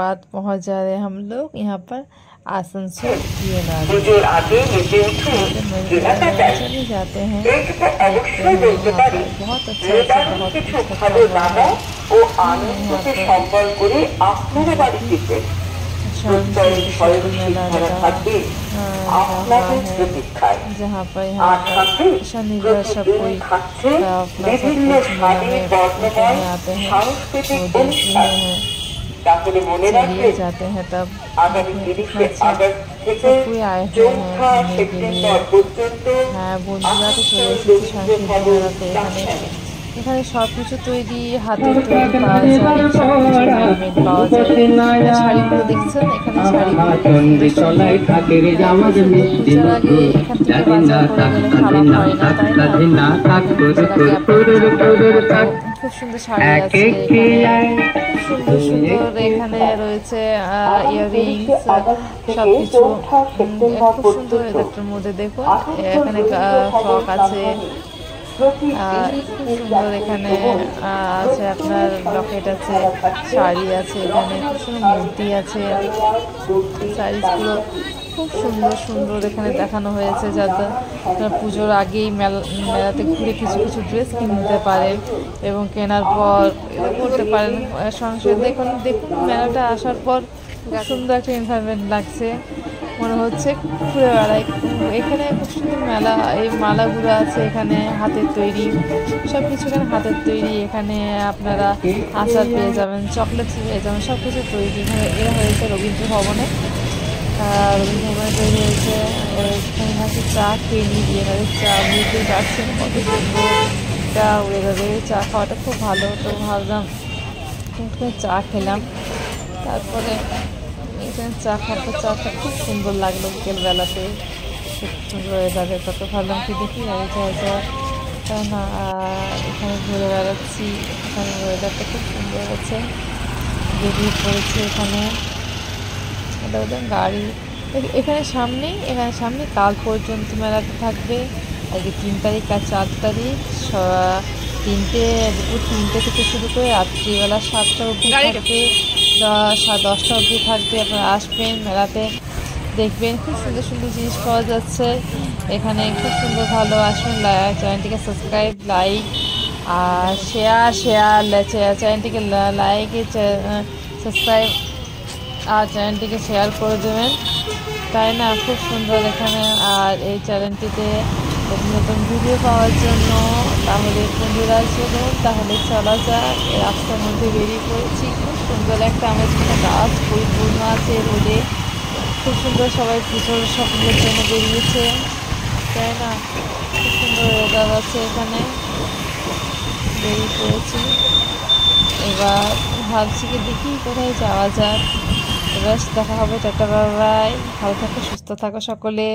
बाद पहुंच जा रहे हैं हम लोग यहाँ पर आसनसोल यूनानी। चले जाते हैं, देखते हैं यहाँ पर बहुत अच्छा बहुत कुछ रखा हुआ है। मेला लगा हुआ है जहाँ पर यहाँ शनिवार सब कोई अपना सब कुछ मेला में देखने आते हैं, वो देखते हैं, चलिए जाते हैं तब सब कोई आए हुए हैं घूमने के लिए। হ্যাঁ বন্ধুরা তো চলে এসেছি সংস্কৃতি মেলাতে। এখানে সব কিছু তৈরি, হাতের তৈরি পাওয়া যায়, সব কিছু রেডিমেড পাওয়া যায়। শাড়িগুলো দেখছেন, এখানে শাড়িগুলো পুজোর আগে এখান থেকে বাজার করে গেলে খারাপ হয় না, তাই না? খুব সুন্দর শাড়ি আছে এখানে, সুন্দর সুন্দর এখানে রয়েছে ইয়াররিংস, সবকিছু খুব সুন্দর। এটার মধ্যে দেখুন এখানে ফ্রক আছে, খুব সুন্দর এখানে আছে আপনার লকেট আছে, শাড়ি আছে, এখানে খুব সুন্দর মূর্তি আছে, শাড়িগুলো খুব সুন্দর সুন্দর এখানে দেখানো হয়েছে, যাতে আপনার পুজোর আগেই মেলাতে ঘুরে কিছু কিছু ড্রেস কিনতে পারেন এবং কেনার পর করতে পারেন সংসার। দেখুন মেলাটা আসার পর খুব সুন্দর একটা এনভায়রনমেন্ট লাগছে, মনে হচ্ছে ঘুরে বেড়াই। এখানে খুব সুন্দর মেলা, এই মালাগুলো আছে এখানে হাতের তৈরি, সব কিছু এখানে হাতের তৈরি। এখানে আপনারা আচার পেয়ে যাবেন, চকলেট পেয়ে যাবেন, সব কিছু তৈরি এখানে। এরা হয়েছে রবীন্দ্র ভবনে, তৈরি হয়েছে। এখানে হচ্ছে চা খেয়ে নিয়ে গিয়ে চা বুঝতেই পারছেন কত সুন্দর চা, ওয়েদারে চা খাওয়াটা খুব ভালো। তো ভাবলাম চা খেলাম, তারপরে এখানে চাটা খুব সুন্দর লাগলো বিকেলবেলাতে, খুব সুন্দর ওয়েদারে। তত ভাবলাম কি দেখি গাড়ি যা তাই না, এখানে ঘুরে বেড়াচ্ছি। এখানে ওয়েদারটা খুব সুন্দর আছে, বেরিয়ে পড়েছে এখানে গাড়ি। এখানে সামনে কাল পর্যন্ত মেলাটা থাকবে, আজকে 3 তারিখ আর 4 তারিখ, দুপুর 3টে থেকে শুরু করে রাত্রিবেলা 7টা অবধি থাকবে, 10টা অবধি থাকবে। আপনারা আসবেন মেলাতে, দেখবেন খুব সুন্দর সুন্দর জিনিস পাওয়া যাচ্ছে এখানে, খুব সুন্দর। ভালো আসবেন, চ্যানেলটিকে সাবস্ক্রাইব, লাইক আর শেয়ার চ্যানেলটিকে লাইক সাবস্ক্রাইব আর চ্যানেলটিকে শেয়ার করে দেবেন, তাই না? খুব সুন্দর এখানে। আর এই চ্যানেলটিতে নতুন ভিডিও পাওয়ার জন্য তাহলে বন্ধুরা চলুন, তাহলে চলা যাক। রাস্তার মধ্যে বেরিয়ে পড়েছি, খুব সুন্দর একটা আমার এখানে গাছ পরিপূর্ণ আছে রোদে, খুব সুন্দর। সবাই পুজোর শপিংয়ের জন্য বেরিয়েছে, তাই না? খুব সুন্দর ওয়েদার আছে এখানে, বেরিয়ে পড়েছি। এবার ভাবছি কি দেখি কোথায় যাওয়া যাক। এবার দেখা হবে, টাটা বাই বাই, ভালো থাকো সুস্থ থাকো সকলে।